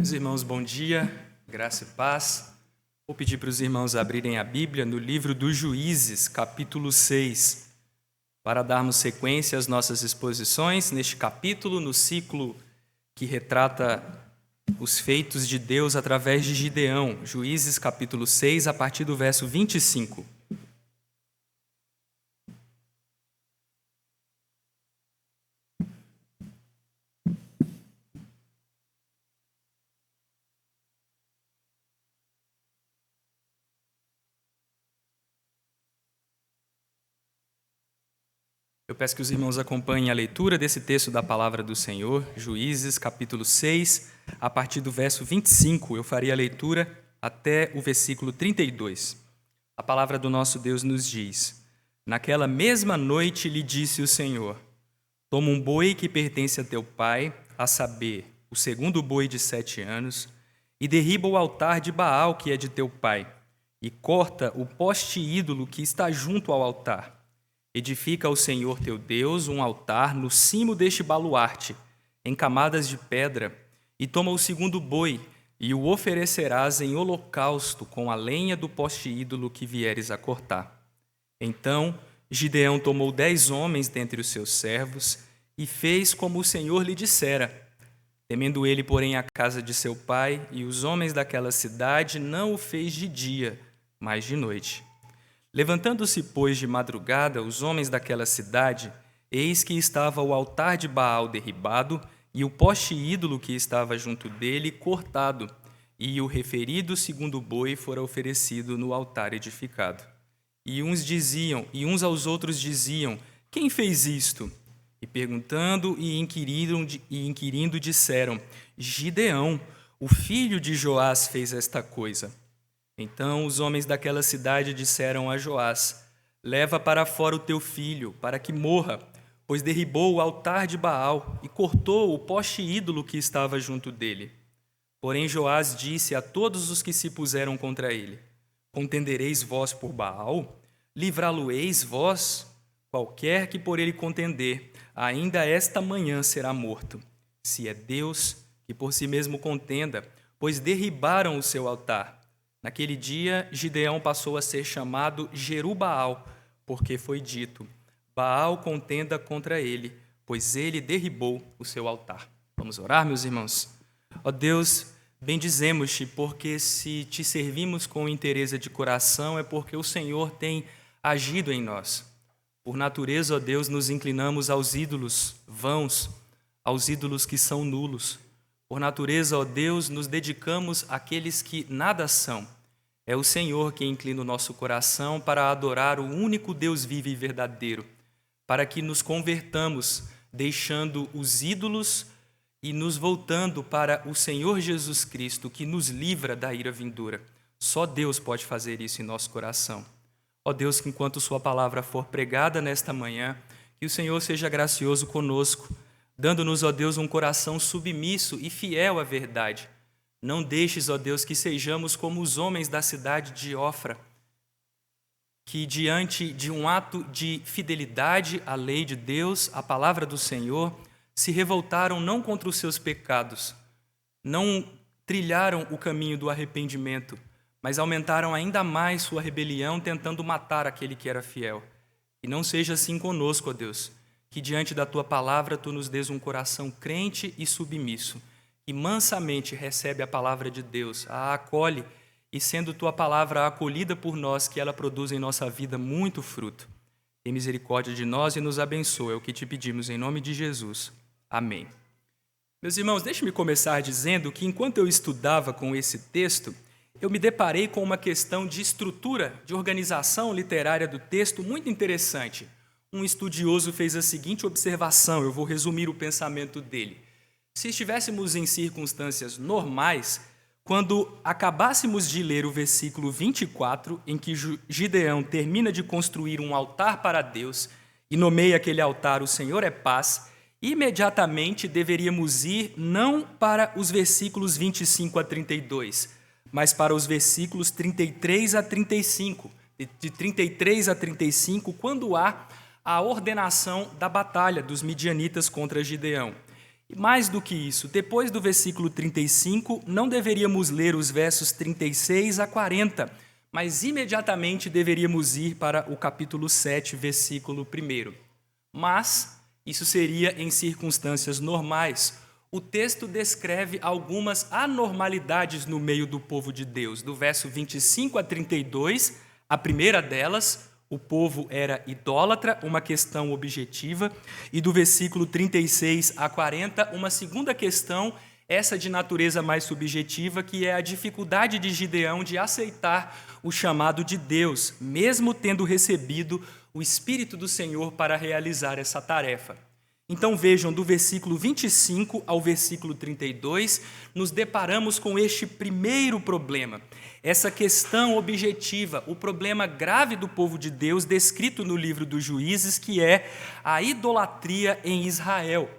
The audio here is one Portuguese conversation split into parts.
Meus irmãos, bom dia, graça e paz. Vou pedir para os irmãos abrirem a Bíblia no livro dos Juízes, capítulo 6, para darmos sequência às nossas exposições neste capítulo, no ciclo que retrata os feitos de Deus através de Gideão. Juízes, capítulo 6, a partir do verso 25. Eu peço que os irmãos acompanhem a leitura desse texto da palavra do Senhor, Juízes, capítulo 6, a partir do verso 25. Eu farei a leitura até o versículo 32. A palavra do nosso Deus nos diz: Naquela mesma noite lhe disse o Senhor: Toma um boi que pertence a teu pai, a saber, o segundo boi de 7 anos, e derriba o altar de Baal que é de teu pai, e corta o poste ídolo que está junto ao altar. Edifica ao Senhor teu Deus um altar no cimo deste baluarte, em camadas de pedra, e toma o segundo boi, e o oferecerás em holocausto com a lenha do poste ídolo que vieres a cortar. Então Gideão tomou 10 homens dentre os seus servos, e fez como o Senhor lhe dissera. Temendo ele, porém, a casa de seu pai, e os homens daquela cidade, não o fez de dia, mas de noite. Levantando-se, pois, de madrugada, os homens daquela cidade, eis que estava o altar de Baal derribado e o poste ídolo que estava junto dele cortado, e o referido segundo boi fora oferecido no altar edificado. E uns aos outros diziam: Quem fez isto? E perguntando e inquirindo disseram: Gideão, o filho de Joás, fez esta coisa. Então os homens daquela cidade disseram a Joás: Leva para fora o teu filho, para que morra, pois derribou o altar de Baal e cortou o poste ídolo que estava junto dele. Porém Joás disse a todos os que se puseram contra ele: Contendereis vós por Baal? Livrá-lo-eis vós? Qualquer que por ele contender, ainda esta manhã será morto. Se é Deus, que por si mesmo contenda, pois derribaram o seu altar. Naquele dia, Gideão passou a ser chamado Jerubaal, porque foi dito: Baal contenda contra ele, pois ele derribou o seu altar. Vamos orar, meus irmãos? Ó Deus, bendizemos-te, porque se te servimos com interesse de coração, é porque o Senhor tem agido em nós. Por natureza, ó Deus, nos inclinamos aos ídolos vãos, aos ídolos que são nulos. Por natureza, ó Deus, nos dedicamos àqueles que nada são. É o Senhor que inclina o nosso coração para adorar o único Deus vivo e verdadeiro, para que nos convertamos, deixando os ídolos e nos voltando para o Senhor Jesus Cristo, que nos livra da ira vindoura. Só Deus pode fazer isso em nosso coração. Ó Deus, que enquanto sua palavra for pregada nesta manhã, que o Senhor seja gracioso conosco, dando-nos, ó Deus, um coração submisso e fiel à verdade. Não deixes, ó Deus, que sejamos como os homens da cidade de Ofra, que diante de um ato de fidelidade à lei de Deus, à palavra do Senhor, se revoltaram não contra os seus pecados, não trilharam o caminho do arrependimento, mas aumentaram ainda mais sua rebelião, tentando matar aquele que era fiel. E não seja assim conosco, ó Deus, que diante da Tua palavra Tu nos dês um coração crente e submisso, e mansamente recebe a palavra de Deus, a acolhe, e sendo Tua palavra acolhida por nós, que ela produz em nossa vida muito fruto. Tem misericórdia de nós e nos abençoa, é o que te pedimos em nome de Jesus. Amém. Meus irmãos, deixe-me começar dizendo que enquanto eu estudava com esse texto, eu me deparei com uma questão de estrutura, de organização literária do texto muito interessante. Um estudioso fez a seguinte observação, eu vou resumir o pensamento dele. Se estivéssemos em circunstâncias normais, quando acabássemos de ler o versículo 24, em que Gideão termina de construir um altar para Deus e nomeia aquele altar "O Senhor é Paz", imediatamente deveríamos ir não para os versículos 25 a 32, mas para os versículos 33 a 35. De 33 a 35, quando há a ordenação da batalha dos midianitas contra Gideão. E mais do que isso, depois do versículo 35, não deveríamos ler os versos 36 a 40, mas imediatamente deveríamos ir para o capítulo 7, versículo 1. Mas isso seria em circunstâncias normais. O texto descreve algumas anormalidades no meio do povo de Deus. Do verso 25 a 32, a primeira delas, o povo era idólatra, uma questão objetiva, e do versículo 36 a 40, uma segunda questão, essa de natureza mais subjetiva, que é a dificuldade de Gideão de aceitar o chamado de Deus, mesmo tendo recebido o Espírito do Senhor para realizar essa tarefa. Então vejam, do versículo 25 ao versículo 32, nos deparamos com este primeiro problema, essa questão objetiva, o problema grave do povo de Deus descrito no livro dos Juízes, que é a idolatria em Israel.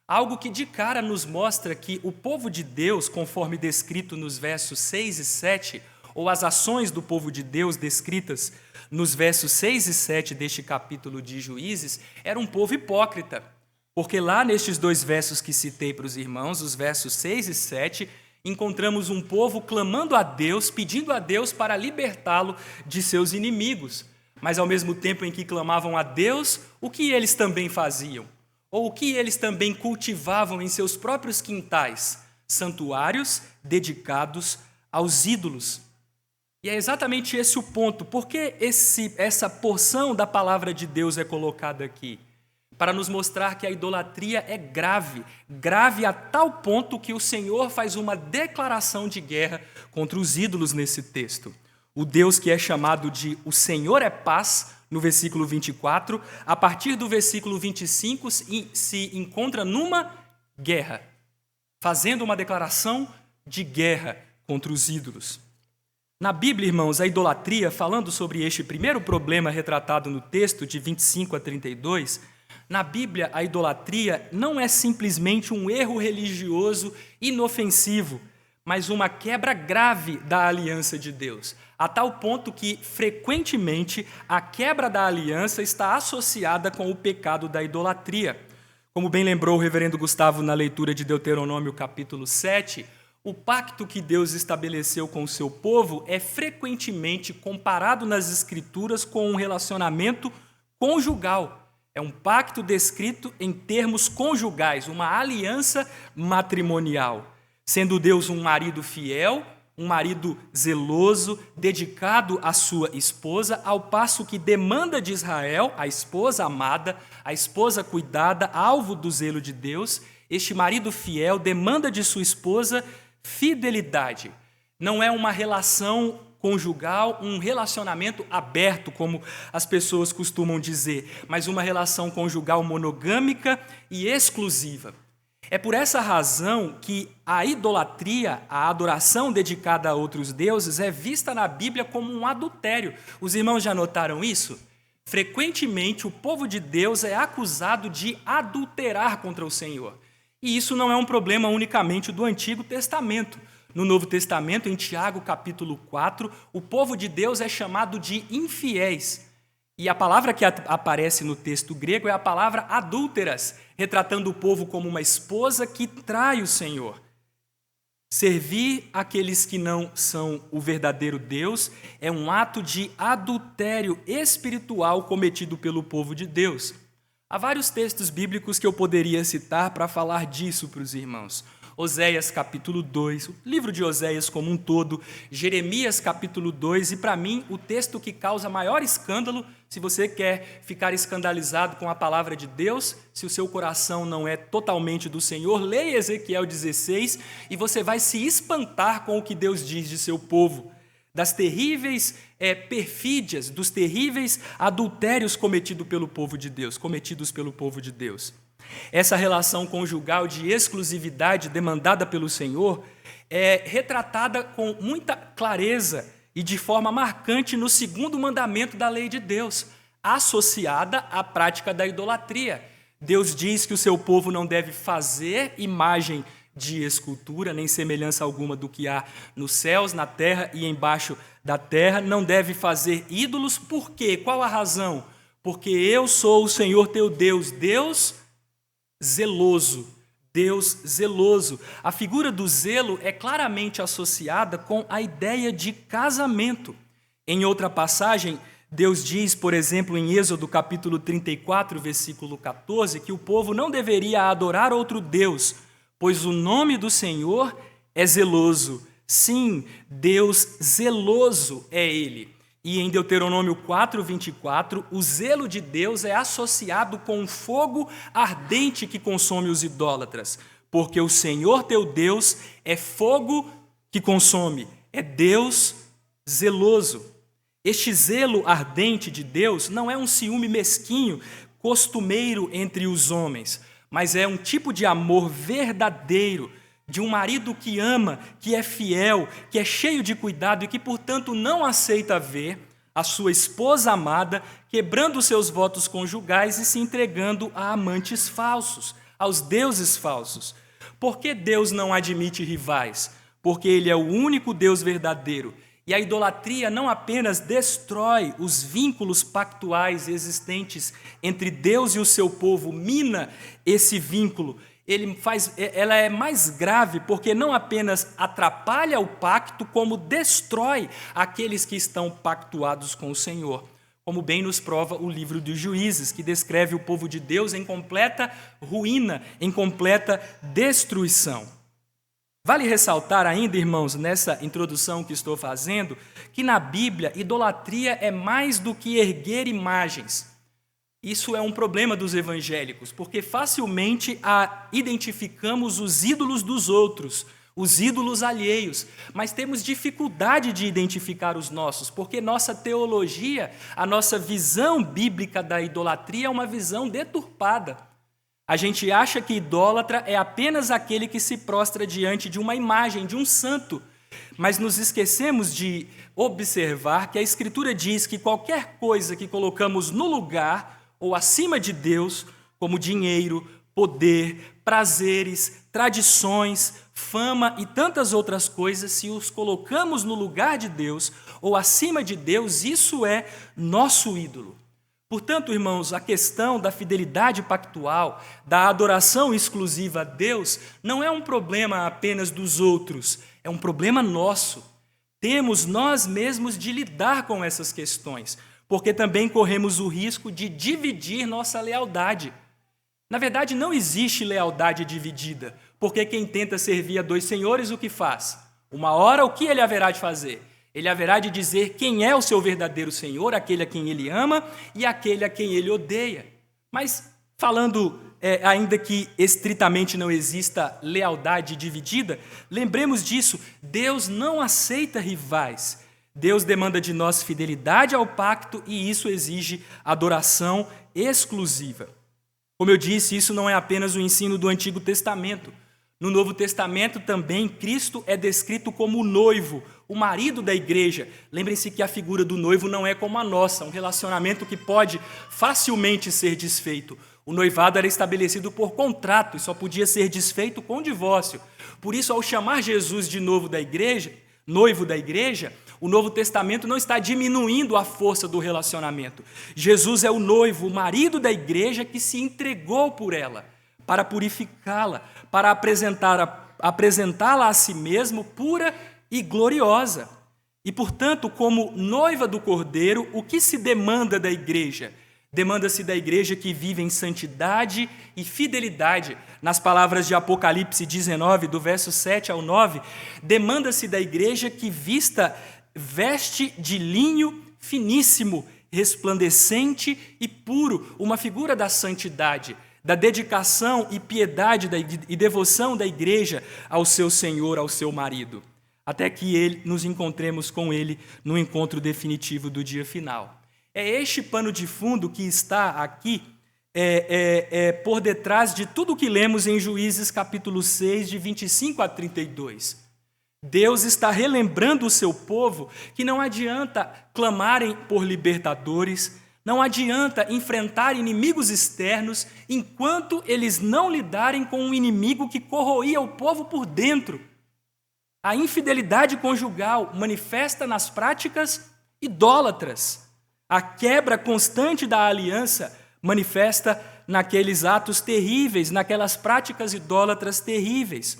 Algo que de cara nos mostra que o povo de Deus, conforme descrito nos versos 6 e 7, ou as ações do povo de Deus descritas nos versos 6 e 7 deste capítulo de Juízes, era um povo hipócrita. Porque lá nestes dois versos que citei para os irmãos, os versos 6 e 7, encontramos um povo clamando a Deus, pedindo a Deus para libertá-lo de seus inimigos. Mas ao mesmo tempo em que clamavam a Deus, o que eles também faziam? Ou o que eles também cultivavam em seus próprios quintais? Santuários dedicados aos ídolos. E é exatamente esse o ponto. Por que essa porção da palavra de Deus é colocada aqui? Para nos mostrar que a idolatria é grave, grave a tal ponto que o Senhor faz uma declaração de guerra contra os ídolos nesse texto. O Deus que é chamado de o Senhor é paz, no versículo 24, a partir do versículo 25 se encontra numa guerra, fazendo uma declaração de guerra contra os ídolos. Na Bíblia, irmãos, a idolatria, falando sobre este primeiro problema retratado no texto de 25 a 32, na Bíblia, a idolatria não é simplesmente um erro religioso inofensivo, mas uma quebra grave da aliança de Deus, a tal ponto que, frequentemente, a quebra da aliança está associada com o pecado da idolatria. Como bem lembrou o reverendo Gustavo na leitura de Deuteronômio capítulo 7, o pacto que Deus estabeleceu com o seu povo é frequentemente comparado nas Escrituras com um relacionamento conjugal. É um pacto descrito em termos conjugais, uma aliança matrimonial, sendo Deus um marido fiel, um marido zeloso, dedicado à sua esposa, ao passo que demanda de Israel, a esposa amada, a esposa cuidada, alvo do zelo de Deus, este marido fiel demanda de sua esposa fidelidade. Não é uma relação conjugal, um relacionamento aberto, como as pessoas costumam dizer, mas uma relação conjugal monogâmica e exclusiva. É por essa razão que a idolatria, a adoração dedicada a outros deuses, é vista na Bíblia como um adultério. Os irmãos já notaram isso? Frequentemente, o povo de Deus é acusado de adulterar contra o Senhor. E isso não é um problema unicamente do Antigo Testamento. No Novo Testamento, em Tiago capítulo 4, o povo de Deus é chamado de infiéis. E a palavra que aparece no texto grego é a palavra adúlteras, retratando o povo como uma esposa que trai o Senhor. Servir aqueles que não são o verdadeiro Deus é um ato de adultério espiritual cometido pelo povo de Deus. Há vários textos bíblicos que eu poderia citar para falar disso para os irmãos. Oséias capítulo 2, o livro de Oséias como um todo, Jeremias capítulo 2, e para mim o texto que causa maior escândalo, se você quer ficar escandalizado com a palavra de Deus, se o seu coração não é totalmente do Senhor, leia Ezequiel 16 e você vai se espantar com o que Deus diz de seu povo, das terríveis perfídias, dos terríveis adultérios cometidos pelo povo de Deus. Essa relação conjugal de exclusividade demandada pelo Senhor é retratada com muita clareza e de forma marcante no segundo mandamento da lei de Deus, associada à prática da idolatria. Deus diz que o seu povo não deve fazer imagem de escultura, nem semelhança alguma do que há nos céus, na terra e embaixo da terra, não deve fazer ídolos. Por quê? Qual a razão? Porque eu sou o Senhor teu Deus, Deus zeloso, Deus zeloso. A figura do zelo é claramente associada com a ideia de casamento. Em outra passagem, Deus diz, por exemplo, em Êxodo capítulo 34, versículo 14, que o povo não deveria adorar outro Deus, pois o nome do Senhor é zeloso. Sim, Deus zeloso é Ele. E em Deuteronômio 4, 24, o zelo de Deus é associado com um fogo ardente que consome os idólatras, porque o Senhor teu Deus é fogo que consome, é Deus zeloso. Este zelo ardente de Deus não é um ciúme mesquinho, costumeiro entre os homens, mas é um tipo de amor verdadeiro, de um marido que ama, que é fiel, que é cheio de cuidado e que, portanto, não aceita ver a sua esposa amada quebrando seus votos conjugais e se entregando a amantes falsos, aos deuses falsos. Por que Deus não admite rivais? Porque Ele é o único Deus verdadeiro. E a idolatria não apenas destrói os vínculos pactuais existentes entre Deus e o seu povo, mina esse vínculo, ela é mais grave porque não apenas atrapalha o pacto, como destrói aqueles que estão pactuados com o Senhor. Como bem nos prova o livro dos Juízes, que descreve o povo de Deus em completa ruína, em completa destruição. Vale ressaltar ainda, irmãos, nessa introdução que estou fazendo, que na Bíblia, idolatria é mais do que erguer imagens. Isso é um problema dos evangélicos, porque facilmente identificamos os ídolos dos outros, os ídolos alheios, mas temos dificuldade de identificar os nossos, porque nossa teologia, a nossa visão bíblica da idolatria é uma visão deturpada. A gente acha que idólatra é apenas aquele que se prostra diante de uma imagem, de um santo, mas nos esquecemos de observar que a Escritura diz que qualquer coisa que colocamos no lugar ou acima de Deus, como dinheiro, poder, prazeres, tradições, fama e tantas outras coisas, se os colocamos no lugar de Deus ou acima de Deus, isso é nosso ídolo. Portanto, irmãos, a questão da fidelidade pactual, da adoração exclusiva a Deus, não é um problema apenas dos outros, é um problema nosso. Temos nós mesmos de lidar com essas questões, porque também corremos o risco de dividir nossa lealdade. Na verdade, não existe lealdade dividida, porque quem tenta servir a dois senhores, o que faz? Uma hora, o que ele haverá de fazer? Ele haverá de dizer quem é o seu verdadeiro senhor, aquele a quem ele ama e aquele a quem ele odeia. Mas, falando ainda que estritamente não exista lealdade dividida, lembremos disso, Deus não aceita rivais. Deus demanda de nós fidelidade ao pacto e isso exige adoração exclusiva. Como eu disse, isso não é apenas o ensino do Antigo Testamento. No Novo Testamento também Cristo é descrito como o noivo, o marido da igreja. Lembrem-se que a figura do noivo não é como a nossa, um relacionamento que pode facilmente ser desfeito. O noivado era estabelecido por contrato e só podia ser desfeito com divórcio. Por isso, ao chamar Jesus de noivo da igreja, o Novo Testamento não está diminuindo a força do relacionamento. Jesus é o noivo, o marido da igreja que se entregou por ela, para purificá-la, para apresentá-la a si mesmo pura e gloriosa. E, portanto, como noiva do Cordeiro, o que se demanda da igreja? Demanda-se da igreja que vive em santidade e fidelidade. Nas palavras de Apocalipse 19, do verso 7 ao 9, demanda-se da igreja que veste de linho finíssimo, resplandecente e puro, uma figura da santidade, da dedicação e piedade e devoção da igreja ao seu Senhor, ao seu marido, até que nos encontremos com ele no encontro definitivo do dia final. É este pano de fundo que está aqui por detrás de tudo o que lemos em Juízes capítulo 6, de 25 a 32. Deus está relembrando o seu povo que não adianta clamarem por libertadores, não adianta enfrentar inimigos externos enquanto eles não lidarem com um inimigo que corroía o povo por dentro. A infidelidade conjugal manifesta nas práticas idólatras. A quebra constante da aliança manifesta naqueles atos terríveis, naquelas práticas idólatras terríveis.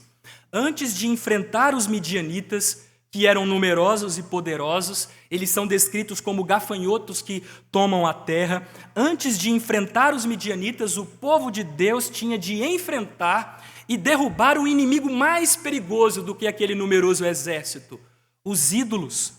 Antes de enfrentar os midianitas, que eram numerosos e poderosos, eles são descritos como gafanhotos que tomam a terra. Antes de enfrentar os midianitas, o povo de Deus tinha de enfrentar e derrubar o inimigo mais perigoso do que aquele numeroso exército, os ídolos.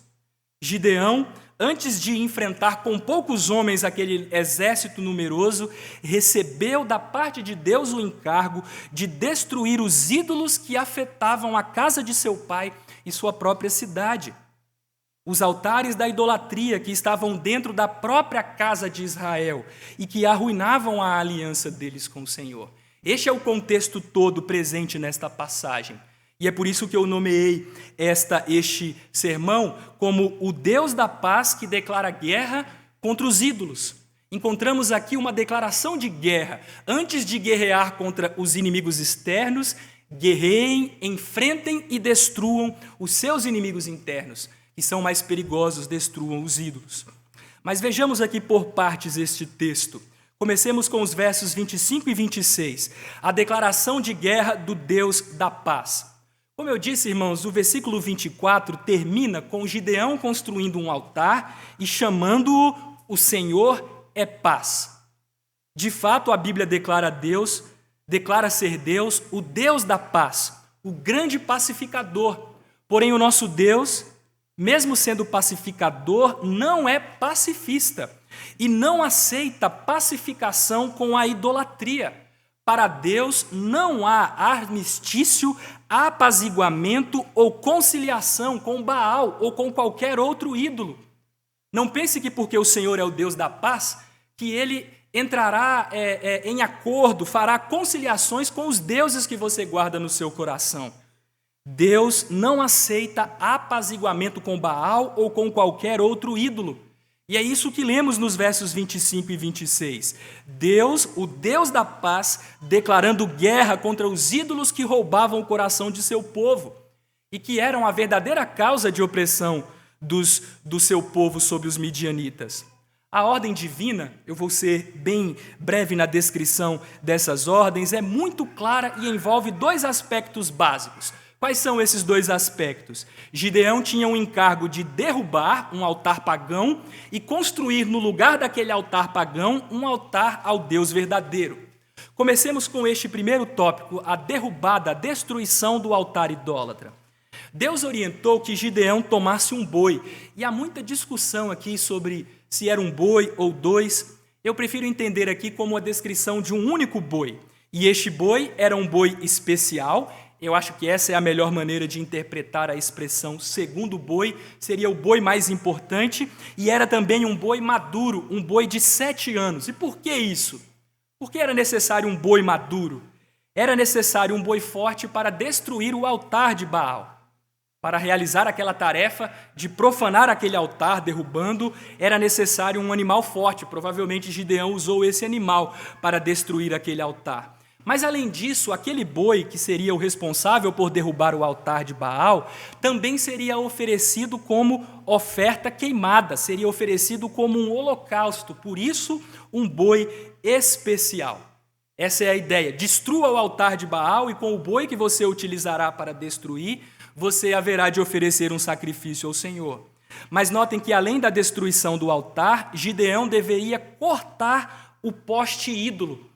Gideão, antes de enfrentar com poucos homens aquele exército numeroso, recebeu da parte de Deus o encargo de destruir os ídolos que afetavam a casa de seu pai e sua própria cidade. Os altares da idolatria que estavam dentro da própria casa de Israel e que arruinavam a aliança deles com o Senhor. Este é o contexto todo presente nesta passagem. E é por isso que eu nomeei este sermão como o Deus da paz que declara guerra contra os ídolos. Encontramos aqui uma declaração de guerra. Antes de guerrear contra os inimigos externos, guerreiem, enfrentem e destruam os seus inimigos internos, que são mais perigosos, destruam os ídolos. Mas vejamos aqui por partes este texto. Comecemos com os versos 25 e 26, a declaração de guerra do Deus da paz. Como eu disse, irmãos, o versículo 24 termina com Gideão construindo um altar e chamando-o "O Senhor é paz". De fato, a Bíblia declara ser Deus o Deus da paz, o grande pacificador. Porém, o nosso Deus, mesmo sendo pacificador, não é pacifista e não aceita pacificação com a idolatria. Para Deus não há armistício, apaziguamento ou conciliação com Baal ou com qualquer outro ídolo. Não pense que porque o Senhor é o Deus da paz, que ele entrará em acordo, fará conciliações com os deuses que você guarda no seu coração. Deus não aceita apaziguamento com Baal ou com qualquer outro ídolo. E é isso que lemos nos versos 25 e 26. Deus, o Deus da paz, declarando guerra contra os ídolos que roubavam o coração de seu povo e que eram a verdadeira causa de opressão do seu povo sobre os midianitas. A ordem divina, eu vou ser bem breve na descrição dessas ordens, é muito clara e envolve dois aspectos básicos. Quais são esses dois aspectos? Gideão tinha o encargo de derrubar um altar pagão e construir no lugar daquele altar pagão um altar ao Deus verdadeiro. Comecemos com este primeiro tópico, a derrubada, a destruição do altar idólatra. Deus orientou que Gideão tomasse um boi, e há muita discussão aqui sobre se era um boi ou dois. Eu prefiro entender aqui como a descrição de um único boi. E este boi era um boi especial. Eu acho que essa é a melhor maneira de interpretar a expressão segundo boi. Seria o boi mais importante e era também um boi maduro, um boi de 7 anos. E por que isso? Por que era necessário um boi maduro? Era necessário um boi forte para destruir o altar de Baal. Para realizar aquela tarefa de profanar aquele altar, derrubando, era necessário um animal forte. Provavelmente Gideão usou esse animal para destruir aquele altar. Mas, além disso, aquele boi que seria o responsável por derrubar o altar de Baal, também seria oferecido como oferta queimada, seria oferecido como um holocausto, por isso, um boi especial. Essa é a ideia, destrua o altar de Baal e com o boi que você utilizará para destruir, você haverá de oferecer um sacrifício ao Senhor. Mas notem que, além da destruição do altar, Gideão deveria cortar o poste ídolo.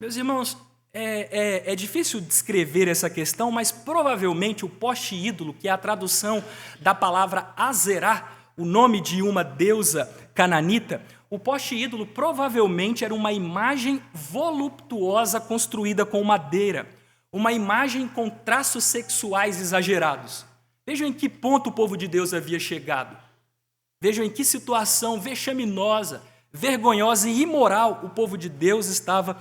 Meus irmãos, é difícil descrever essa questão, mas provavelmente o poste ídolo, que é a tradução da palavra Azerá, o nome de uma deusa cananita, o poste ídolo provavelmente era uma imagem voluptuosa construída com madeira, uma imagem com traços sexuais exagerados. Vejam em que ponto o povo de Deus havia chegado. Vejam em que situação vexaminosa, vergonhosa e imoral o povo de Deus estava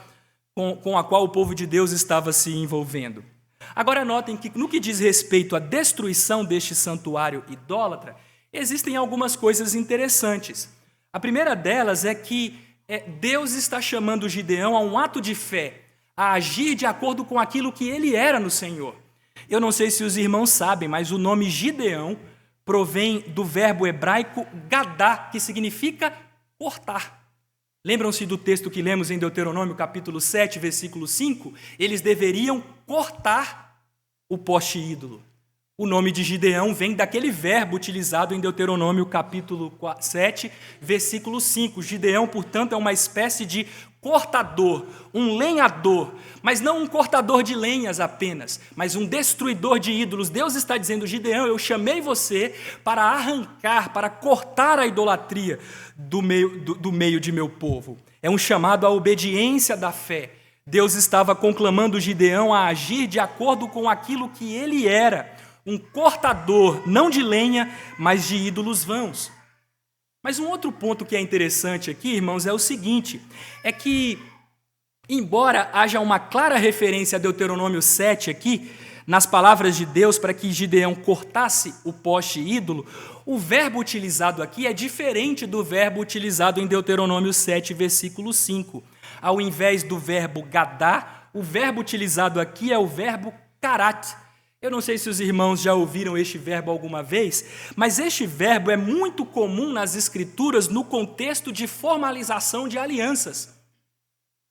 com a qual o povo de Deus estava se envolvendo. Agora notem que no que diz respeito à destruição deste santuário idólatra, existem algumas coisas interessantes. A primeira delas é que Deus está chamando Gideão a um ato de fé, a agir de acordo com aquilo que ele era no Senhor. Eu não sei se os irmãos sabem, mas o nome Gideão provém do verbo hebraico gadá, que significa cortar. Lembram-se do texto que lemos em Deuteronômio capítulo 7, versículo 5? Eles deveriam cortar o poste ídolo. O nome de Gideão vem daquele verbo utilizado em Deuteronômio capítulo 7, versículo 5. Gideão, portanto, é uma espécie de cortador, um lenhador, mas não um cortador de lenhas apenas, mas um destruidor de ídolos. Deus está dizendo: Gideão, eu chamei você para arrancar, para cortar a idolatria do meio de meu povo. É um chamado à obediência da fé. Deus estava conclamando Gideão a agir de acordo com aquilo que ele era, um cortador, não de lenha, mas de ídolos vãos. Mas um outro ponto que é interessante aqui, irmãos, é o seguinte, é que, embora haja uma clara referência a Deuteronômio 7 aqui, nas palavras de Deus para que Gideão cortasse o poste ídolo, o verbo utilizado aqui é diferente do verbo utilizado em Deuteronômio 7, versículo 5. Ao invés do verbo gadá, o verbo utilizado aqui é o verbo karat. Eu não sei se os irmãos já ouviram este verbo alguma vez, mas este verbo é muito comum nas Escrituras no contexto de formalização de alianças.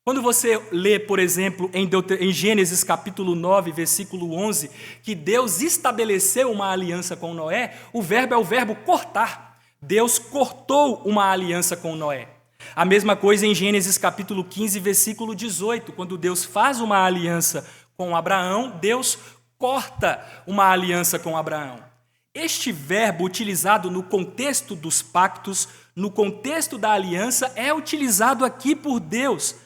Quando você lê, por exemplo, em Gênesis capítulo 9, versículo 11, que Deus estabeleceu uma aliança com Noé, o verbo é o verbo cortar. Deus cortou uma aliança com Noé. A mesma coisa em Gênesis capítulo 15, versículo 18, quando Deus faz uma aliança com Abraão, Deus corta uma aliança com Abraão. Este verbo utilizado no contexto dos pactos, no contexto da aliança, é utilizado aqui por Deus,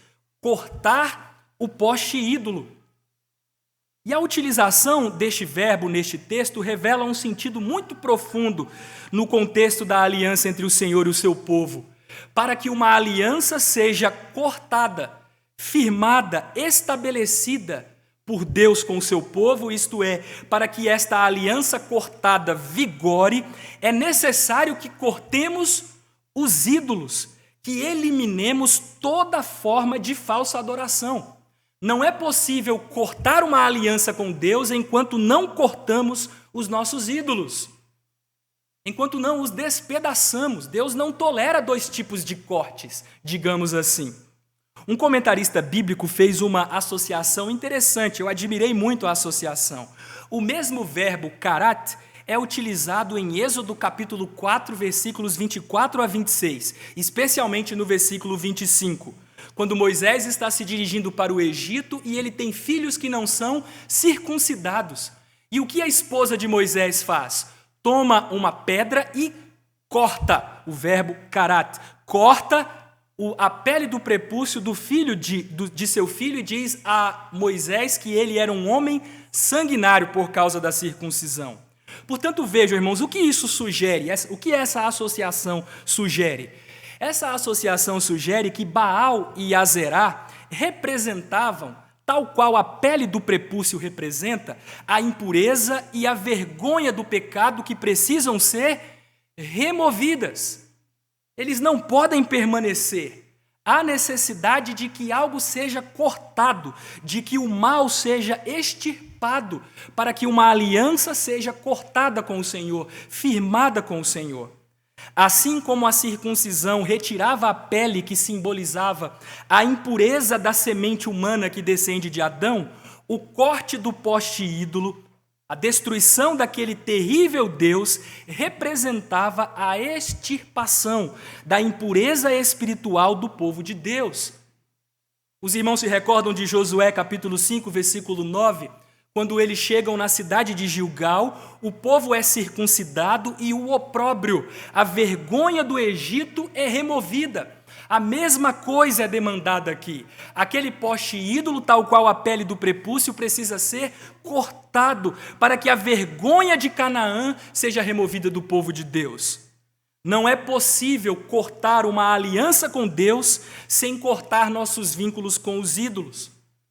cortar o poste ídolo. E a utilização deste verbo neste texto revela um sentido muito profundo no contexto da aliança entre o Senhor e o seu povo, para que uma aliança seja cortada, firmada, estabelecida por Deus com o seu povo, isto é, para que esta aliança cortada vigore, é necessário que cortemos os ídolos, que eliminemos toda forma de falsa adoração. Não é possível cortar uma aliança com Deus enquanto não cortamos os nossos ídolos, enquanto não os despedaçamos. Deus não tolera dois tipos de cortes, digamos assim. Um comentarista bíblico fez uma associação interessante, eu admirei muito a associação. O mesmo verbo karat é utilizado em Êxodo capítulo 4, versículos 24 a 26, especialmente no versículo 25, quando Moisés está se dirigindo para o Egito e ele tem filhos que não são circuncidados. E o que a esposa de Moisés faz? Toma uma pedra e corta, o verbo karat, corta a pele do prepúcio do filho de seu filho e diz a Moisés que ele era um homem sanguinário por causa da circuncisão. Portanto, vejam, irmãos, o que isso sugere? O que essa associação sugere? Essa associação sugere que Baal e Azerá representavam, tal qual a pele do prepúcio representa, a impureza e a vergonha do pecado que precisam ser removidas. Eles não podem permanecer. Há necessidade de que algo seja cortado, de que o mal seja extirpado, para que uma aliança seja cortada com o Senhor, firmada com o Senhor. Assim como a circuncisão retirava a pele que simbolizava a impureza da semente humana que descende de Adão, o corte do poste ídolo, a destruição daquele terrível Deus, representava a extirpação da impureza espiritual do povo de Deus. Os irmãos se recordam de Josué capítulo 5, versículo 9, quando eles chegam na cidade de Gilgal, o povo é circuncidado e o opróbrio, a vergonha do Egito é removida. A mesma coisa é demandada aqui. Aquele poste ídolo, tal qual a pele do prepúcio, precisa ser cortado para que a vergonha de Canaã seja removida do povo de Deus. Não é possível cortar uma aliança com Deus sem cortar nossos vínculos com os ídolos.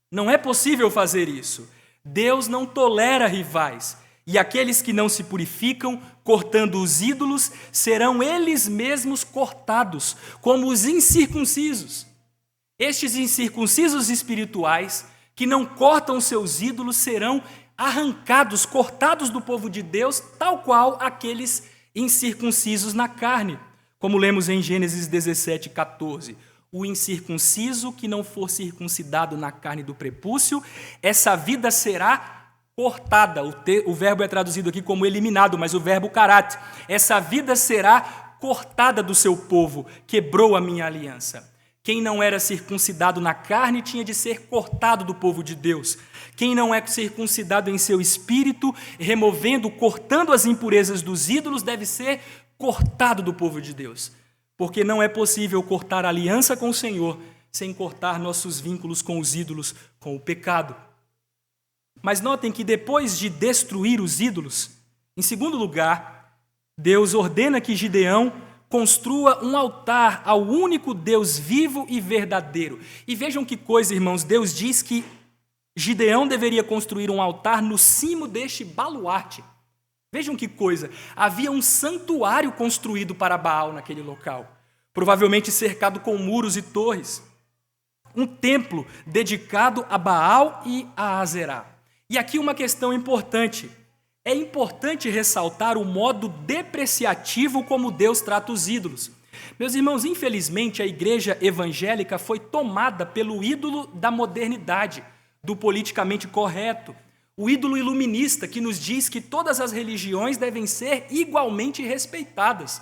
Não é possível fazer isso. Deus não tolera rivais. E aqueles que não se purificam, cortando os ídolos, serão eles mesmos cortados, como os incircuncisos. Estes incircuncisos espirituais, que não cortam seus ídolos, serão arrancados, cortados do povo de Deus, tal qual aqueles incircuncisos na carne, como lemos em Gênesis 17, 14. o incircunciso que não for circuncidado na carne do prepúcio, essa vida será cortada. O verbo é traduzido aqui como eliminado, mas o verbo caráter. Essa vida será cortada do seu povo, quebrou a minha aliança. Quem não era circuncidado na carne tinha de ser cortado do povo de Deus. Quem não é circuncidado em seu espírito, cortando as impurezas dos ídolos, deve ser cortado do povo de Deus. Porque não é possível cortar a aliança com o Senhor sem cortar nossos vínculos com os ídolos, com o pecado. Mas notem que depois de destruir os ídolos, em segundo lugar, Deus ordena que Gideão construa um altar ao único Deus vivo e verdadeiro. E vejam que coisa, irmãos, Deus diz que Gideão deveria construir um altar no cimo deste baluarte. Vejam que coisa, havia um santuário construído para Baal naquele local, provavelmente cercado com muros e torres. Um templo dedicado a Baal e a Azerá. E aqui uma questão importante. É importante ressaltar o modo depreciativo como Deus trata os ídolos. Meus irmãos, infelizmente a igreja evangélica foi tomada pelo ídolo da modernidade, do politicamente correto, o ídolo iluminista que nos diz que todas as religiões devem ser igualmente respeitadas.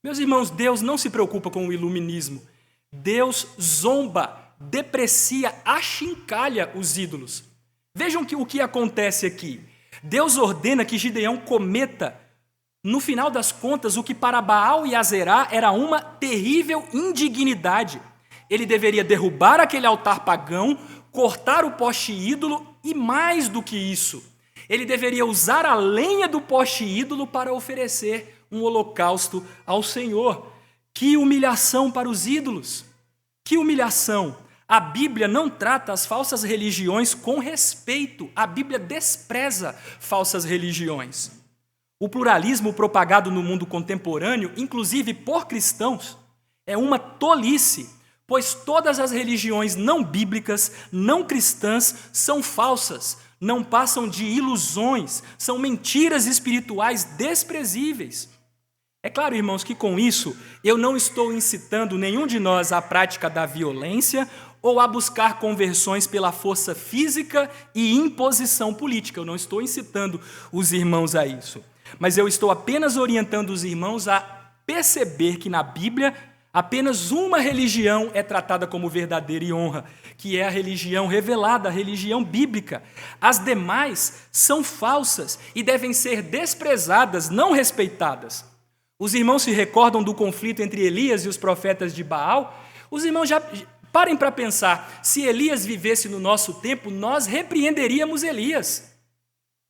Meus irmãos, Deus não se preocupa com o iluminismo. Deus zomba, deprecia, achincalha os ídolos. Vejam o que acontece aqui. Deus ordena que Gideão cometa, no final das contas, o que para Baal e Azerá era uma terrível indignidade. Ele deveria derrubar aquele altar pagão, cortar o poste ídolo e, mais do que isso, ele deveria usar a lenha do poste ídolo para oferecer um holocausto ao Senhor. Que humilhação para os ídolos! Que humilhação! A Bíblia não trata as falsas religiões com respeito. A Bíblia despreza falsas religiões. O pluralismo propagado no mundo contemporâneo, inclusive por cristãos, é uma tolice, pois todas as religiões não bíblicas, não cristãs, são falsas, não passam de ilusões, são mentiras espirituais desprezíveis. É claro, irmãos, que com isso eu não estou incitando nenhum de nós à prática da violência ou a buscar conversões pela força física e imposição política. Eu não estou incitando os irmãos a isso. Mas eu estou apenas orientando os irmãos a perceber que na Bíblia apenas uma religião é tratada como verdadeira e honra, que é a religião revelada, a religião bíblica. As demais são falsas e devem ser desprezadas, não respeitadas. Os irmãos se recordam do conflito entre Elias e os profetas de Baal? Os irmãos já parem para pensar, se Elias vivesse no nosso tempo, nós repreenderíamos Elias.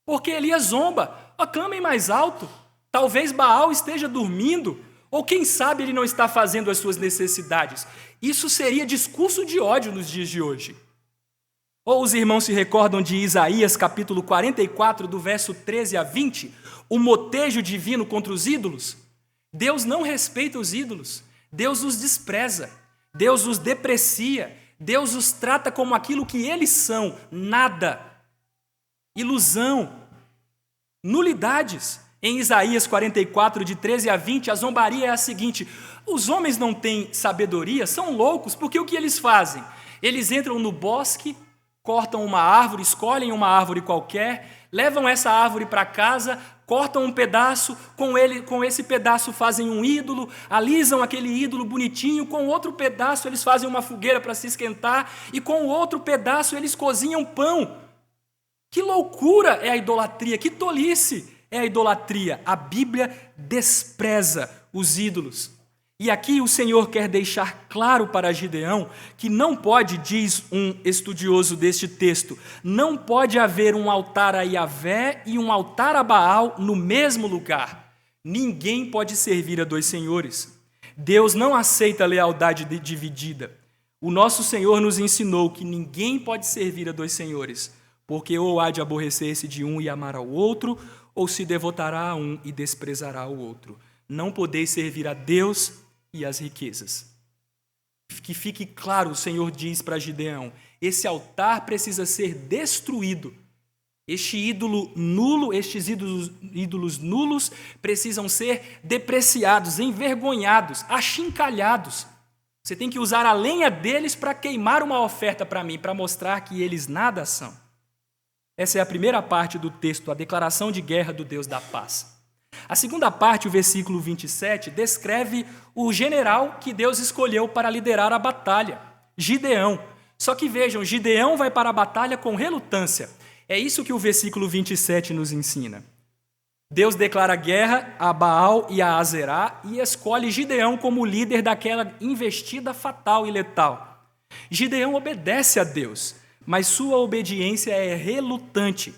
Porque Elias zomba, clamem mais alto, talvez Baal esteja dormindo, ou quem sabe ele não está fazendo as suas necessidades. Isso seria discurso de ódio nos dias de hoje. Ou os irmãos se recordam de Isaías capítulo 44, do verso 13 a 20, o motejo divino contra os ídolos? Deus não respeita os ídolos, Deus os despreza, Deus os deprecia, Deus os trata como aquilo que eles são, nada, ilusão, nulidades. Em Isaías 44, de 13 a 20, a zombaria é a seguinte: os homens não têm sabedoria, são loucos, porque o que eles fazem? Eles entram no bosque, cortam uma árvore, escolhem uma árvore qualquer, levam essa árvore para casa, cortam um pedaço, com esse pedaço fazem um ídolo, alisam aquele ídolo bonitinho, com outro pedaço eles fazem uma fogueira para se esquentar, e com outro pedaço eles cozinham pão. Que loucura é a idolatria, que tolice é a idolatria. A Bíblia despreza os ídolos. E aqui o Senhor quer deixar claro para Gideão que não pode, diz um estudioso deste texto, não pode haver um altar a Yahvé e um altar a Baal no mesmo lugar. Ninguém pode servir a dois senhores. Deus não aceita a lealdade dividida. O nosso Senhor nos ensinou que ninguém pode servir a dois senhores, porque ou há de aborrecer-se de um e amar ao outro, ou se devotará a um e desprezará o outro. Não podeis servir a Deus e as riquezas. Que fique claro, o Senhor diz para Gideão, esse altar precisa ser destruído. Este ídolo nulo, estes ídolos nulos precisam ser depreciados, envergonhados, achincalhados. Você tem que usar a lenha deles para queimar uma oferta para mim, para mostrar que eles nada são. Essa é a primeira parte do texto, a declaração de guerra do Deus da paz. A segunda parte, o versículo 27, descreve o general que Deus escolheu para liderar a batalha, Gideão. Só que vejam, Gideão vai para a batalha com relutância. É isso que o versículo 27 nos ensina. Deus declara guerra a Baal e a Azerá e escolhe Gideão como líder daquela investida fatal e letal. Gideão obedece a Deus, mas sua obediência é relutante.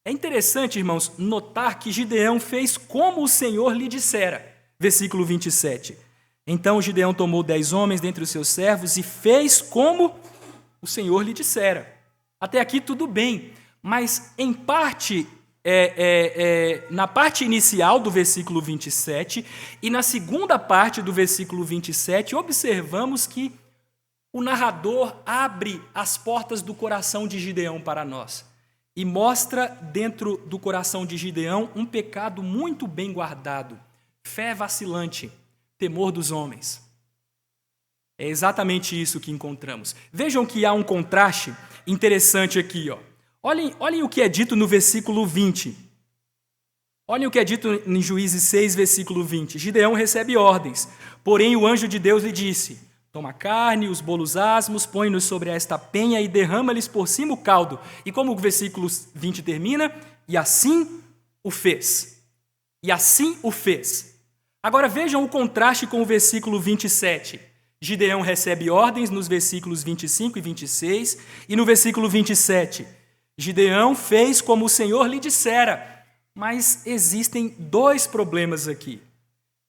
É interessante, irmãos, notar que Gideão fez como o Senhor lhe dissera. Versículo 27. Então Gideão tomou 10 homens dentre os seus servos e fez como o Senhor lhe dissera. Até aqui tudo bem, mas em parte, na parte inicial do versículo 27 e na segunda parte do versículo 27, observamos que o narrador abre as portas do coração de Gideão para nós e mostra dentro do coração de Gideão um pecado muito bem guardado, fé vacilante, temor dos homens. É exatamente isso que encontramos. Vejam que há um contraste interessante aqui. Olhem o que é dito no versículo 20. Olhem o que é dito em Juízes 6, versículo 20. Gideão recebe ordens, porém o anjo de Deus lhe disse: toma a carne, os bolos asmos, põe-nos sobre esta penha e derrama-lhes por cima o caldo. E como o versículo 20 termina? E assim o fez. E assim o fez. Agora vejam o contraste com o versículo 27. Gideão recebe ordens nos versículos 25 e 26, e no versículo 27, Gideão fez como o Senhor lhe dissera, mas existem 2 problemas aqui.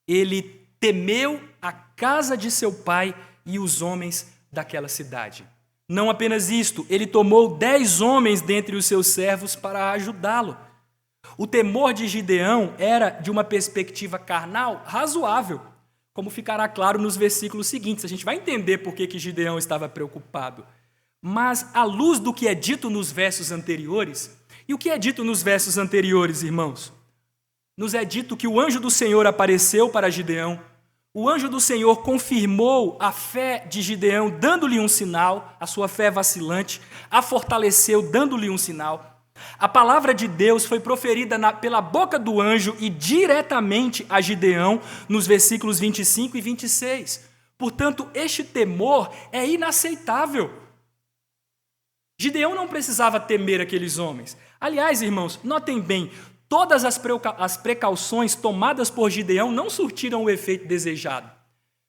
Ele temeu a casa de seu pai e os homens daquela cidade. Não apenas isto, ele tomou 10 homens dentre os seus servos para ajudá-lo. O temor de Gideão era, de uma perspectiva carnal, razoável, como ficará claro nos versículos seguintes. A gente vai entender por que Gideão estava preocupado. Mas, à luz do que é dito nos versos anteriores, e o que é dito nos versos anteriores, irmãos? Nos é dito que o anjo do Senhor apareceu para Gideão, o anjo do Senhor confirmou a fé de Gideão, dando-lhe um sinal, a sua fé vacilante, a fortaleceu, dando-lhe um sinal. A palavra de Deus foi proferida pela boca do anjo e diretamente a Gideão nos versículos 25 e 26. Portanto, este temor é inaceitável. Gideão não precisava temer aqueles homens. Aliás, irmãos, notem bem, todas as precauções tomadas por Gideão não surtiram o efeito desejado.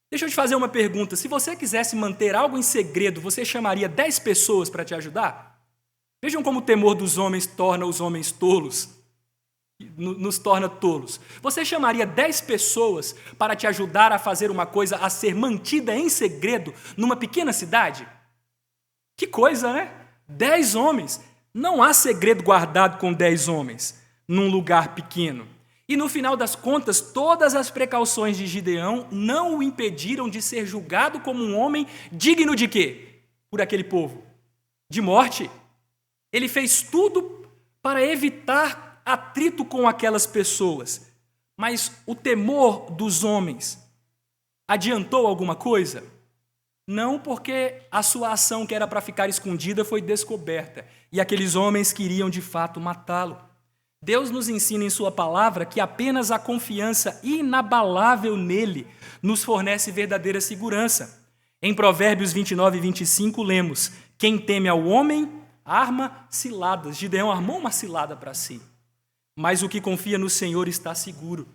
Deixa eu te fazer uma pergunta. Se você quisesse manter algo em segredo, você chamaria 10 pessoas para te ajudar? Vejam como o temor dos homens torna os homens tolos, nos torna tolos. Você chamaria 10 pessoas para te ajudar a fazer uma coisa a ser mantida em segredo numa pequena cidade? Que coisa, né? 10 homens. Não há segredo guardado com 10 homens num lugar pequeno. E no final das contas, todas as precauções de Gideão não o impediram de ser julgado como um homem digno de quê? Por aquele povo? De morte. Ele fez tudo para evitar atrito com aquelas pessoas. Mas o temor dos homens adiantou alguma coisa? Não, porque a sua ação, que era para ficar escondida, foi descoberta. E aqueles homens queriam, de fato, matá-lo. Deus nos ensina em sua palavra que apenas a confiança inabalável nele nos fornece verdadeira segurança. Em Provérbios 29 e 25 lemos: quem teme ao homem arma ciladas. Gideão armou uma cilada para si. Mas o que confia no Senhor está seguro.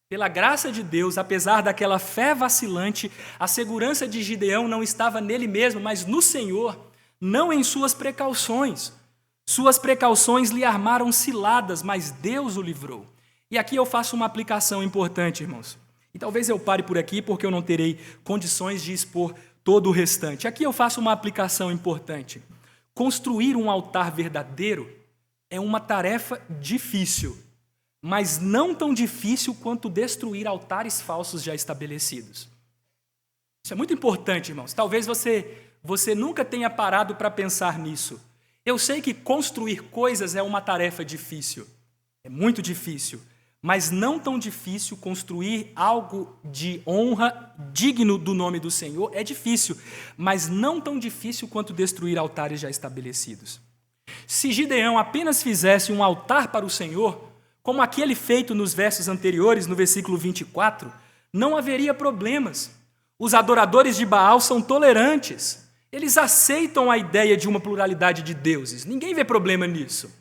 Pela graça de Deus, apesar daquela fé vacilante, a segurança de Gideão não estava nele mesmo, mas no Senhor, não em suas precauções. Suas precauções lhe armaram ciladas, mas Deus o livrou. E aqui eu faço uma aplicação importante, irmãos. E talvez eu pare por aqui, porque eu não terei condições de expor todo o restante. Aqui eu faço uma aplicação importante. Construir um altar verdadeiro é uma tarefa difícil, mas não tão difícil quanto destruir altares falsos já estabelecidos. Isso é muito importante, irmãos. Talvez você nunca tenha parado para pensar nisso. Eu sei que construir coisas é uma tarefa difícil, é muito difícil, mas não tão difícil construir algo de honra digno do nome do Senhor. É difícil, mas não tão difícil quanto destruir altares já estabelecidos. Se Gideão apenas fizesse um altar para o Senhor, como aquele feito nos versos anteriores, no versículo 24, não haveria problemas. Os adoradores de Baal são tolerantes. Eles aceitam a ideia de uma pluralidade de deuses. Ninguém vê problema nisso.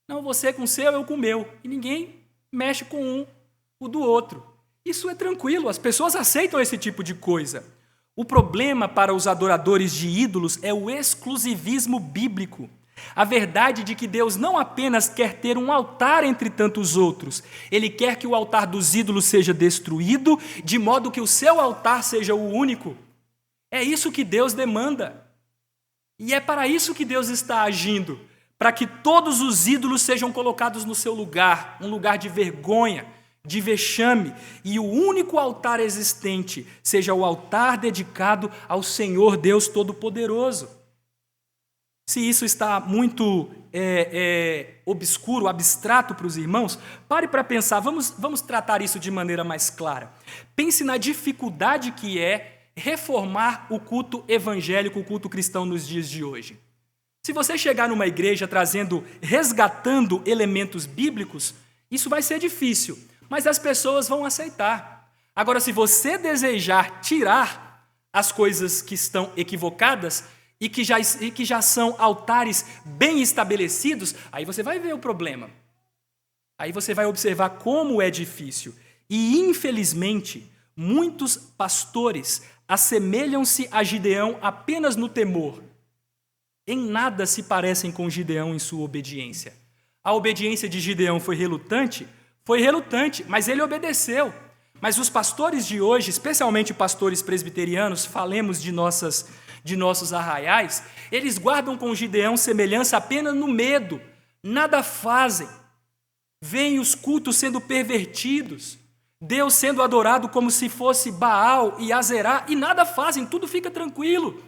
Não, você com o seu, eu com o meu. E ninguém mexe com o do outro. Isso é tranquilo, as pessoas aceitam esse tipo de coisa. O problema para os adoradores de ídolos é o exclusivismo bíblico. A verdade de que Deus não apenas quer ter um altar entre tantos outros, Ele quer que o altar dos ídolos seja destruído, de modo que o seu altar seja o único. É isso que Deus demanda. E é para isso que Deus está agindo, para que todos os ídolos sejam colocados no seu lugar, um lugar de vergonha, de vexame, e o único altar existente seja o altar dedicado ao Senhor Deus Todo-Poderoso. Se isso está muito obscuro, abstrato para os irmãos, pare para pensar, vamos tratar isso de maneira mais clara. Pense na dificuldade que é reformar o culto evangélico, o culto cristão nos dias de hoje. Se você chegar numa igreja resgatando elementos bíblicos, isso vai ser difícil, mas as pessoas vão aceitar. Agora, se você desejar tirar as coisas que estão equivocadas e que já são altares bem estabelecidos, aí você vai ver o problema. Aí você vai observar como é difícil. E, infelizmente, muitos pastores assemelham-se a Gideão apenas no temor. Em nada se parecem com Gideão em sua obediência. A obediência de Gideão foi relutante, mas ele obedeceu. Mas os pastores de hoje, especialmente pastores presbiterianos, falemos de nossos arraiais, eles guardam com Gideão semelhança apenas no medo, nada fazem. Veem os cultos sendo pervertidos, Deus sendo adorado como se fosse Baal e Azerá, e nada fazem, tudo fica tranquilo.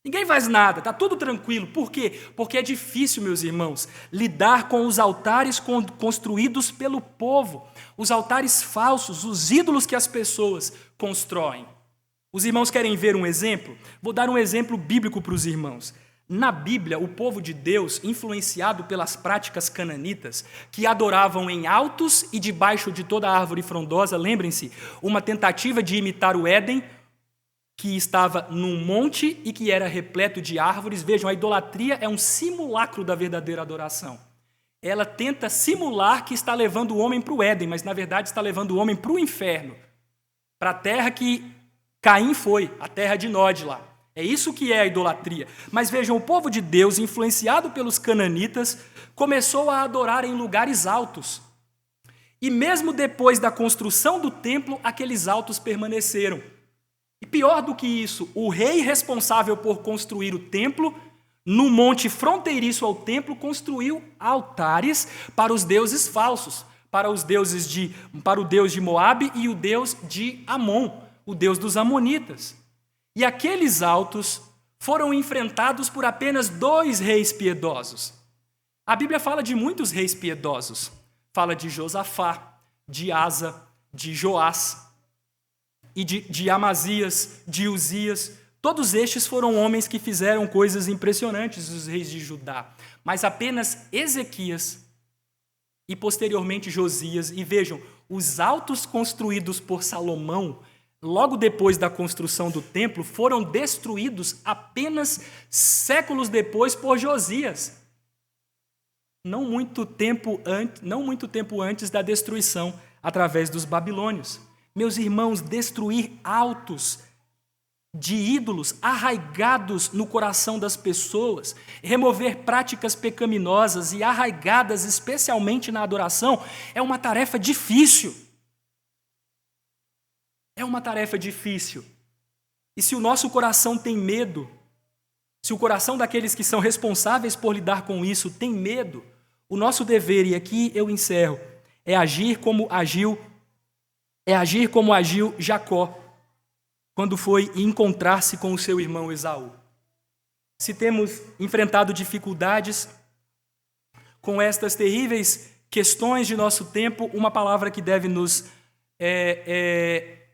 Ninguém faz nada, está tudo tranquilo. Por quê? Porque é difícil, meus irmãos, lidar com os altares construídos pelo povo, os altares falsos, os ídolos que as pessoas constroem. Os irmãos querem ver um exemplo? Vou dar um exemplo bíblico para os irmãos. Na Bíblia, o povo de Deus, influenciado pelas práticas cananitas, que adoravam em altos e debaixo de toda árvore frondosa, lembrem-se, uma tentativa de imitar o Éden, que estava num monte e que era repleto de árvores. Vejam, a idolatria é um simulacro da verdadeira adoração. Ela tenta simular que está levando o homem para o Éden, mas na verdade está levando o homem para o inferno, para a terra que Caim foi, a terra de Nod lá. É isso que é a idolatria. Mas vejam, o povo de Deus, influenciado pelos cananitas, começou a adorar em lugares altos. E mesmo depois da construção do templo, aqueles altos permaneceram. E pior do que isso, o rei responsável por construir o templo, no monte fronteiriço ao templo, construiu altares para os deuses falsos, para o Deus de Moabe e o Deus de Amon, o Deus dos amonitas. E aqueles altos foram enfrentados por apenas 2 reis piedosos. A Bíblia fala de muitos reis piedosos. Fala de Josafá, de Asa, de Joás, e de Amazias, de Uzias. Todos estes foram homens que fizeram coisas impressionantes, os reis de Judá. Mas apenas Ezequias e posteriormente Josias. E vejam, os altos construídos por Salomão, logo depois da construção do templo, foram destruídos apenas séculos depois por Josias. Não muito tempo antes da destruição através dos babilônios. Meus irmãos, destruir altos de ídolos arraigados no coração das pessoas, remover práticas pecaminosas e arraigadas especialmente na adoração, é uma tarefa difícil. É uma tarefa difícil. E se o nosso coração tem medo, se o coração daqueles que são responsáveis por lidar com isso tem medo, o nosso dever, e aqui eu encerro, é agir como agiu Jacó quando foi encontrar-se com o seu irmão Esaú. Se temos enfrentado dificuldades com estas terríveis questões de nosso tempo, uma palavra que deve nos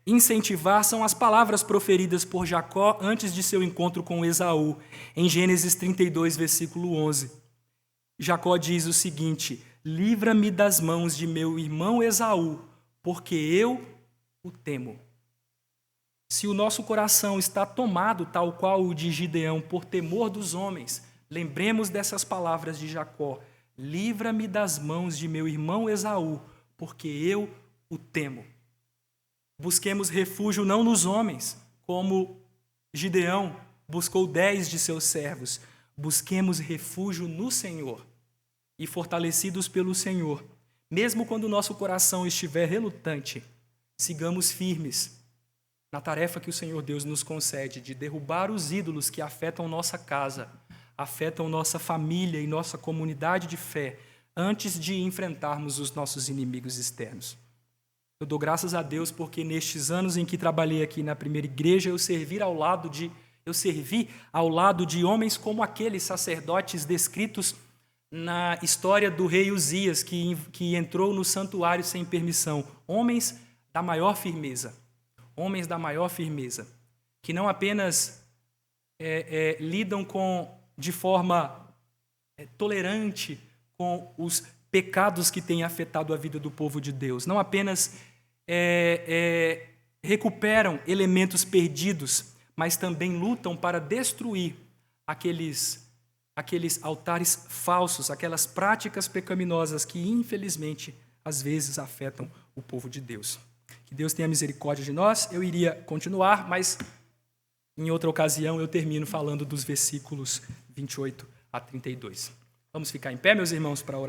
incentivar são as palavras proferidas por Jacó antes de seu encontro com Esaú, em Gênesis 32, versículo 11. Jacó diz o seguinte: livra-me das mãos de meu irmão Esaú, porque eu o temo. Se o nosso coração está tomado, tal qual o de Gideão, por temor dos homens, lembremos dessas palavras de Jacó: livra-me das mãos de meu irmão Esaú, porque eu o temo. Busquemos refúgio não nos homens, como Gideão buscou 10 de seus servos. Busquemos refúgio no Senhor. E fortalecidos pelo Senhor, mesmo quando o nosso coração estiver relutante, sigamos firmes na tarefa que o Senhor Deus nos concede de derrubar os ídolos que afetam nossa casa, afetam nossa família e nossa comunidade de fé, antes de enfrentarmos os nossos inimigos externos. Eu dou graças a Deus porque nestes anos em que trabalhei aqui na primeira igreja, eu servi ao lado de homens como aqueles sacerdotes descritos na história do rei Uzias, que entrou no santuário sem permissão. Homens da maior firmeza, que não apenas lidam de forma tolerante com os pecados que têm afetado a vida do povo de Deus, não apenas recuperam elementos perdidos, mas também lutam para destruir aqueles altares falsos, aquelas práticas pecaminosas que, infelizmente, às vezes afetam o povo de Deus. Que Deus tenha misericórdia de nós. Eu iria continuar, mas em outra ocasião eu termino falando dos versículos 28 a 32. Vamos ficar em pé, meus irmãos, para orar.